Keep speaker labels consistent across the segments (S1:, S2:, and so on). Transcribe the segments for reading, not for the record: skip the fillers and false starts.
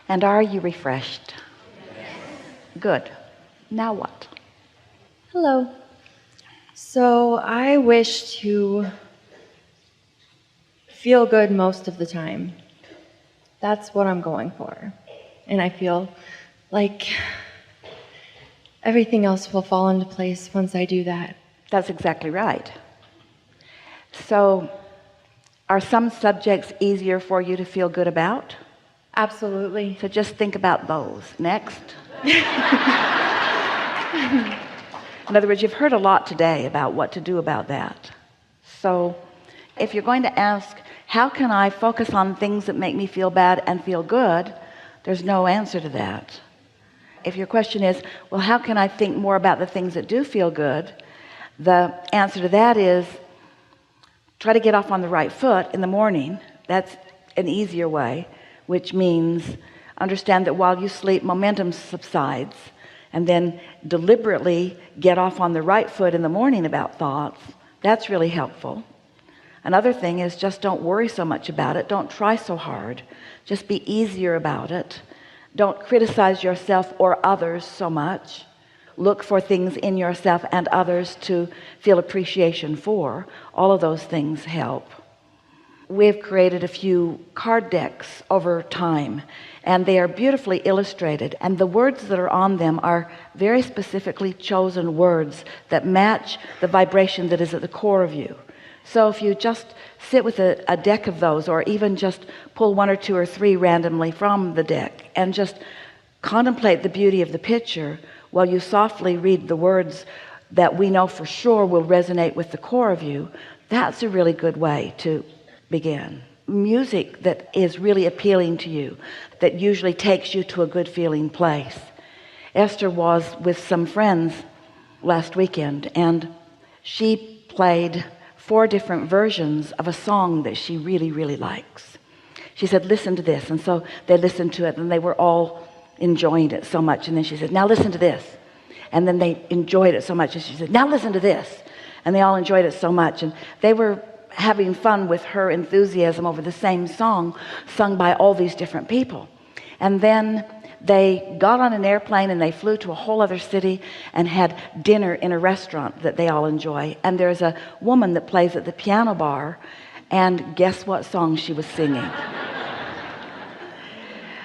S1: And are you refreshed? Good. Now what?
S2: Hello. So I wish to feel good most of the time. That's what I'm going for. And I feel like everything else will fall into place once I do that.
S1: That's exactly right. So are some subjects easier for you to feel good about?
S2: Absolutely.
S1: So just think about those. Next. In other words, you've heard a lot today about what to do about that. So if you're going to ask, how can I focus on things that make me feel bad and feel good? There's no answer to that. If your question is, well, how can I think more about the things that do feel good? The answer to that is try to get off on the right foot in the morning. That's an easier way, which means understand that while you sleep, momentum subsides, and then deliberately get off on the right foot in the morning about thoughts. That's really helpful. Another thing is just don't worry so much about it. Don't try so hard. Just be easier about it. Don't criticize yourself or others so much. Look for things in yourself and others to feel appreciation for. All of those things help. We've created a few card decks over time, and they are beautifully illustrated, and the words that are on them are very specifically chosen words that match the vibration that is at the core of you. So if you just sit with a deck of those, or even just pull one or two or three randomly from the deck and just contemplate the beauty of the picture while you softly read the words that we know for sure will resonate with the core of you, that's a really good way to begin. Music that is really appealing to you, that usually takes you to a good feeling place. Esther was with some friends last weekend, and she played 4 different versions of a song that she really, really likes. She said, listen to this. And so they listened to it, and they were all enjoying it so much. And then she said, now listen to this. And then they enjoyed it so much. And she said, now listen to this. And they all enjoyed it so much. And they were having fun with her enthusiasm over the same song sung by all these different people. And then they got on an airplane and they flew to a whole other city and had dinner in a restaurant that they all enjoy. And there's a woman that plays at the piano bar, and guess what song she was singing?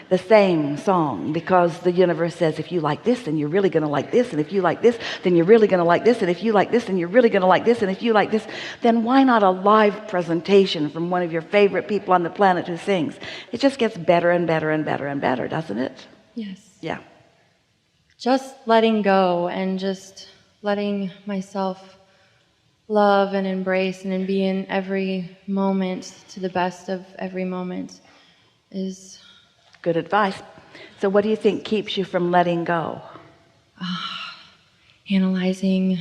S1: The same song, because the universe says, if you like this, then you're really going to like this, and if you like this, then you're really going to like this, and if you like this, then you're really going to like this, and if you like this, then why not a live presentation from one of your favorite people on the planet who sings? It just gets better and better and better and better, doesn't it?
S2: Yes.
S1: Yeah.
S2: Just letting go and just letting myself love and embrace and be in every moment to the best of every moment is
S1: good advice. So what do you think keeps you from letting go?
S2: Analyzing,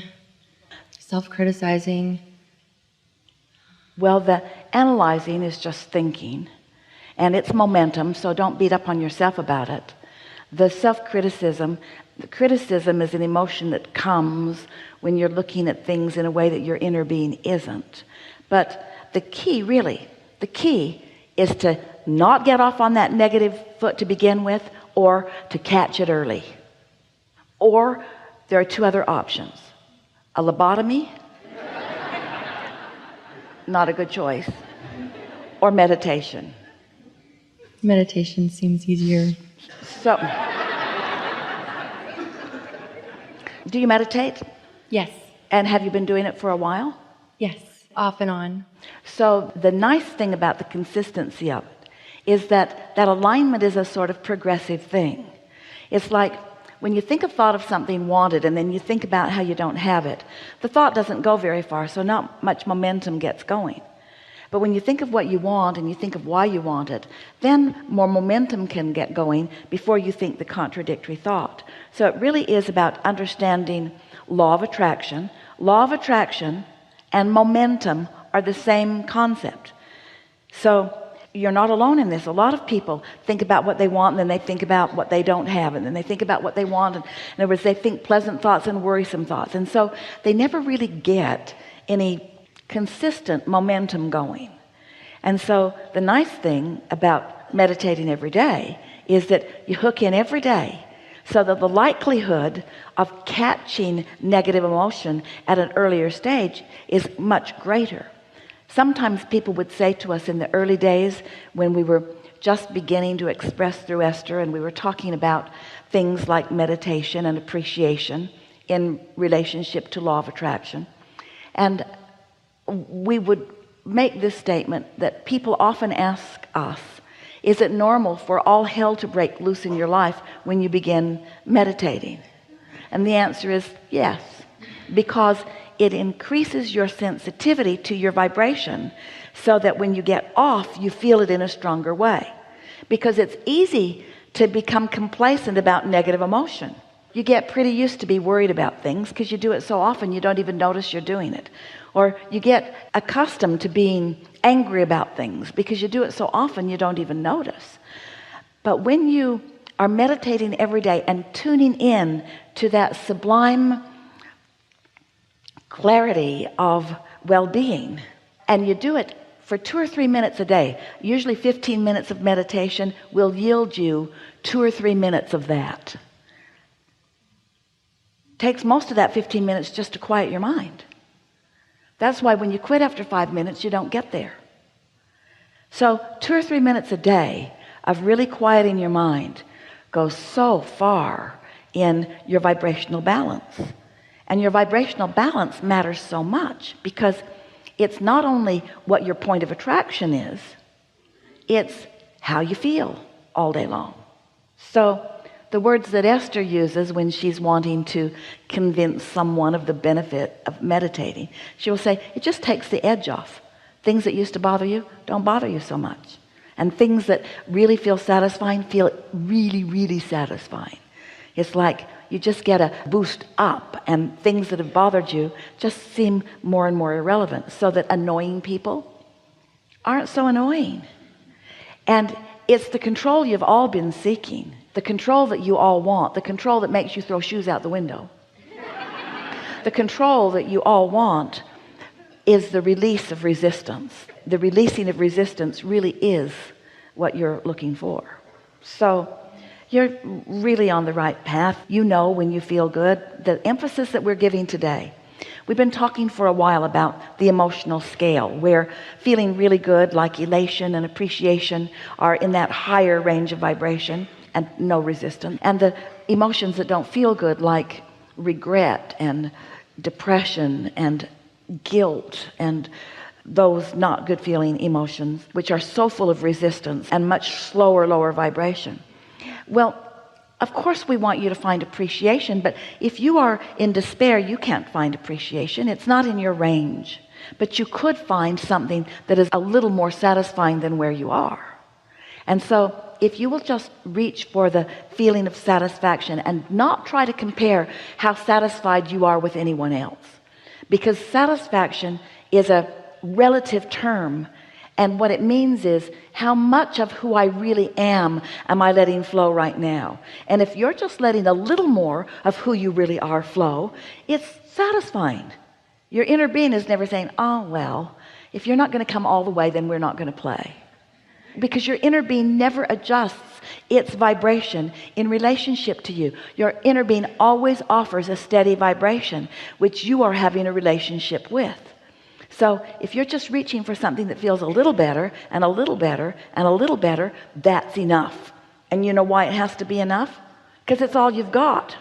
S2: self-criticizing.
S1: Well, the analyzing is just thinking, and it's momentum, so don't beat up on yourself about it. The self-criticism, the criticism is an emotion that comes when you're looking at things in a way that your inner being isn't. But the key, really, the key is to not get off on that negative foot to begin with, or to catch it early. Or there are 2 other options. A lobotomy, not a good choice, or meditation.
S2: Meditation seems easier.
S1: So, do you meditate?
S2: Yes.
S1: And have you been doing it for a while?
S2: Yes, off and on.
S1: So the nice thing about the consistency of it is that alignment is a sort of progressive thing. It's like when you think a thought of something wanted and then you think about how you don't have it, the thought doesn't go very far, so not much momentum gets going. But when you think of what you want and you think of why you want it, then more momentum can get going before you think the contradictory thought. So it really is about understanding law of attraction. Law of attraction and momentum are the same concept. So you're not alone in this. A lot of people think about what they want, and then they think about what they don't have, and then they think about what they want, and in other words, they think pleasant thoughts and worrisome thoughts, and so they never really get any consistent momentum going. And so the nice thing about meditating every day is that you hook in every day, so that the likelihood of catching negative emotion at an earlier stage is much greater. Sometimes people would say to us in the early days when we were just beginning to express through Esther, and we were talking about things like meditation and appreciation in relationship to law of attraction, and we would make this statement that people often ask us, is it normal for all hell to break loose in your life when you begin meditating? And the answer is yes, because it increases your sensitivity to your vibration, so that when you get off, you feel it in a stronger way. Because it's easy to become complacent about negative emotion. You get pretty used to be worried about things because you do it so often you don't even notice you're doing it. Or you get accustomed to being angry about things because you do it so often you don't even notice. But when you are meditating every day and tuning in to that sublime clarity of well-being, and you do it for 2 or 3 minutes a day, usually 15 minutes of meditation will yield you 2 or 3 minutes of that. Takes most of that 15 minutes just to quiet your mind. That's why when you quit after 5 minutes, you don't get there. So 2 or 3 minutes a day of really quieting your mind goes so far in your vibrational balance. And your vibrational balance matters so much, because it's not only what your point of attraction is, it's how you feel all day long. So the words that Esther uses when she's wanting to convince someone of the benefit of meditating, she will say, it just takes the edge off. Things that used to bother you don't bother you so much. And things that really feel satisfying feel really, really satisfying. It's like you just get a boost up, and things that have bothered you just seem more and more irrelevant, so that annoying people aren't so annoying. And it's the control you've all been seeking, the control that you all want, the control that makes you throw shoes out the window. The control that you all want is the release of resistance. The releasing of resistance really is what you're looking for. So you're really on the right path. You know when you feel good. The emphasis that we're giving today, we've been talking for a while about the emotional scale, where feeling really good, like elation and appreciation, are in that higher range of vibration and no resistance. And the emotions that don't feel good, like regret and depression and guilt and those not good feeling emotions, which are so full of resistance and much slower, lower vibration. Well, of course we want you to find appreciation, but if you are in despair, you can't find appreciation. It's not in your range. But you could find something that is a little more satisfying than where you are. And so if you will just reach for the feeling of satisfaction and not try to compare how satisfied you are with anyone else, because satisfaction is a relative term, and what it means is how much of who I really am I letting flow right now. And if you're just letting a little more of who you really are flow, it's satisfying. Your inner being is never saying, oh well, if you're not going to come all the way, then we're not going to play. Because your inner being never adjusts its vibration in relationship to you. Your inner being always offers a steady vibration, which you are having a relationship with. So if you're just reaching for something that feels a little better and a little better and a little better, that's enough. And you know why it has to be enough? Because it's all you've got.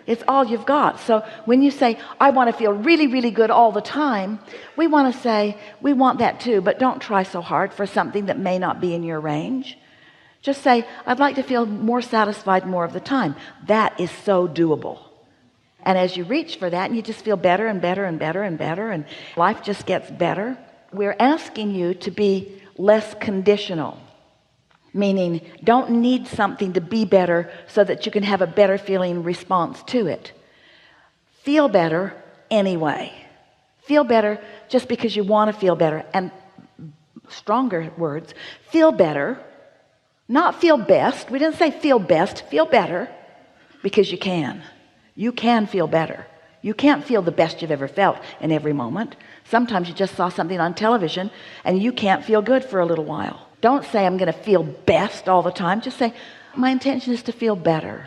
S1: It's all you've got. So when you say, I want to feel really, really good all the time, we want to say, we want that too, but don't try so hard for something that may not be in your range. Just say, I'd like to feel more satisfied more of the time. That is so doable. And as you reach for that, and you just feel better and better and better and better, and life just gets better, we're asking you to be less conditional. Meaning, don't need something to be better so that you can have a better feeling response to it. Feel better anyway. Feel better just because you want to feel better. And stronger words, feel better, not feel best. We didn't say feel best, feel better, because you can. You can feel better. You can't feel the best you've ever felt in every moment. Sometimes you just saw something on television and you can't feel good for a little while. Don't say I'm going to feel best all the time. Just say my intention is to feel better.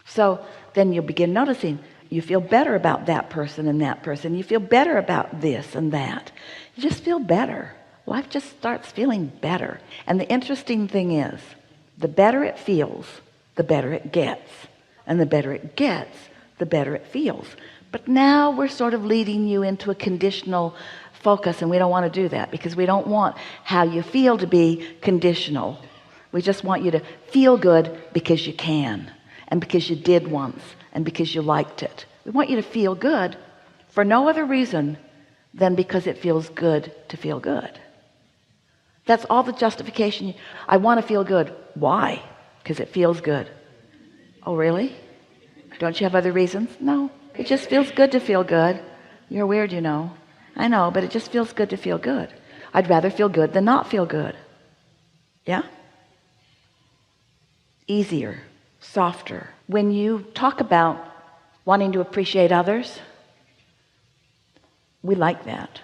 S1: So then you'll begin noticing you feel better about that person and that person. You feel better about this and that. You just feel better. Life just starts feeling better. And the interesting thing is, the better it feels, the better it gets. And the better it gets, the better it feels. But now we're sort of leading you into a conditional focus, and we don't want to do that, because we don't want how you feel to be conditional. We just want you to feel good because you can, and because you did once, and because you liked it. We want you to feel good for no other reason than because it feels good to feel good. That's all the justification. I want to feel good. Why? Because it feels good. Oh, really? Don't you have other reasons? No, it just feels good to feel good. You're weird, you know. I know, but it just feels good to feel good. I'd rather feel good than not feel good. Yeah? Easier, softer. When you talk about wanting to appreciate others, we like that.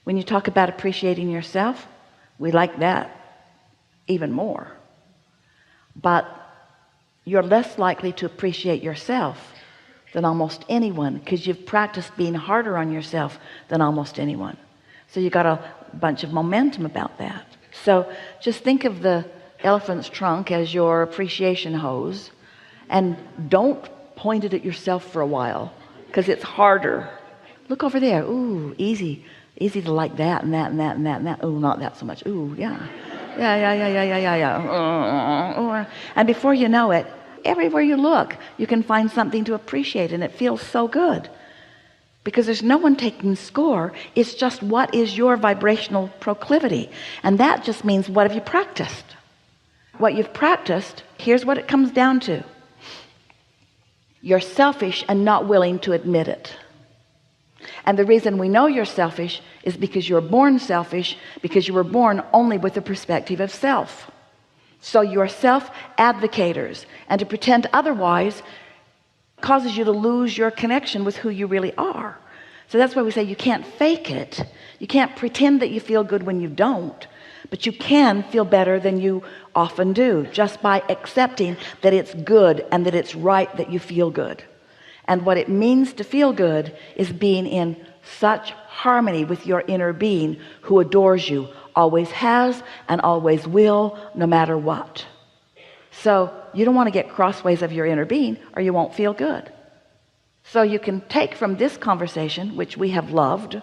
S1: When you talk about appreciating yourself, we like that even more. But you're less likely to appreciate yourself than almost anyone, because you've practiced being harder on yourself than almost anyone. So you got a bunch of momentum about that. So just think of the elephant's trunk as your appreciation hose, and don't point it at yourself for a while, because it's harder. Look over there. Ooh, easy to like that and that and that and that and that. Ooh, not that so much. Ooh, yeah. Yeah. And before you know it, everywhere you look, you can find something to appreciate, and it feels so good, because there's no one taking score. It's just what is your vibrational proclivity, and that just means what have you practiced. What you've practiced, here's what it comes down to. You're selfish and not willing to admit it. And the reason we know you're selfish is because you're born selfish, because you were born only with the perspective of self. So you're self-advocators, and to pretend otherwise causes you to lose your connection with who you really are. So that's why we say you can't fake it. You can't pretend that you feel good when you don't, but you can feel better than you often do, just by accepting that it's good and that it's right that you feel good. And what it means to feel good is being in such harmony with your inner being, who adores you, always has and always will, no matter what. So you don't want to get crossways of your inner being, or you won't feel good. So you can take from this conversation, which we have loved,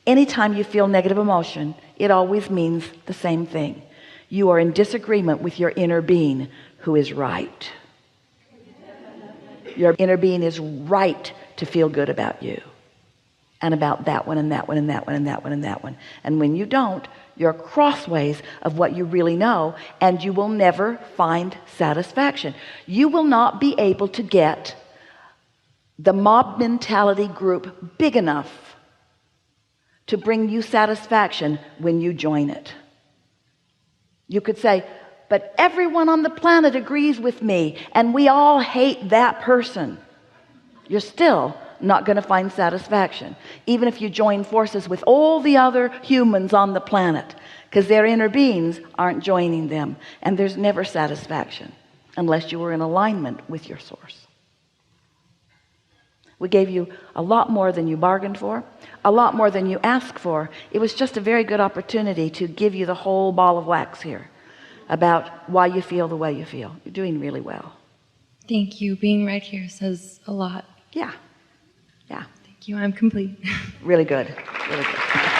S1: anytime you feel negative emotion, it always means the same thing. You are in disagreement with your inner being, who is right. Your inner being is right to feel good about you, and about that one and that one and that one and that one and that one. And when you don't, you're crossways of what you really know, and you will never find satisfaction. You will not be able to get the mob mentality group big enough to bring you satisfaction when you join it. You could say, but everyone on the planet agrees with me, and we all hate that person. You're still not going to find satisfaction, even if you join forces with all the other humans on the planet, because their inner beings aren't joining them, and there's never satisfaction unless you were in alignment with your source. We gave you a lot more than you bargained for, a lot more than you asked for. It was just a very good opportunity to give you the whole ball of wax here about why you feel the way you feel. You're doing really well.
S2: Thank you. Being right here says a lot.
S1: Yeah.
S2: Thank you. I'm complete.
S1: Really good. Really good.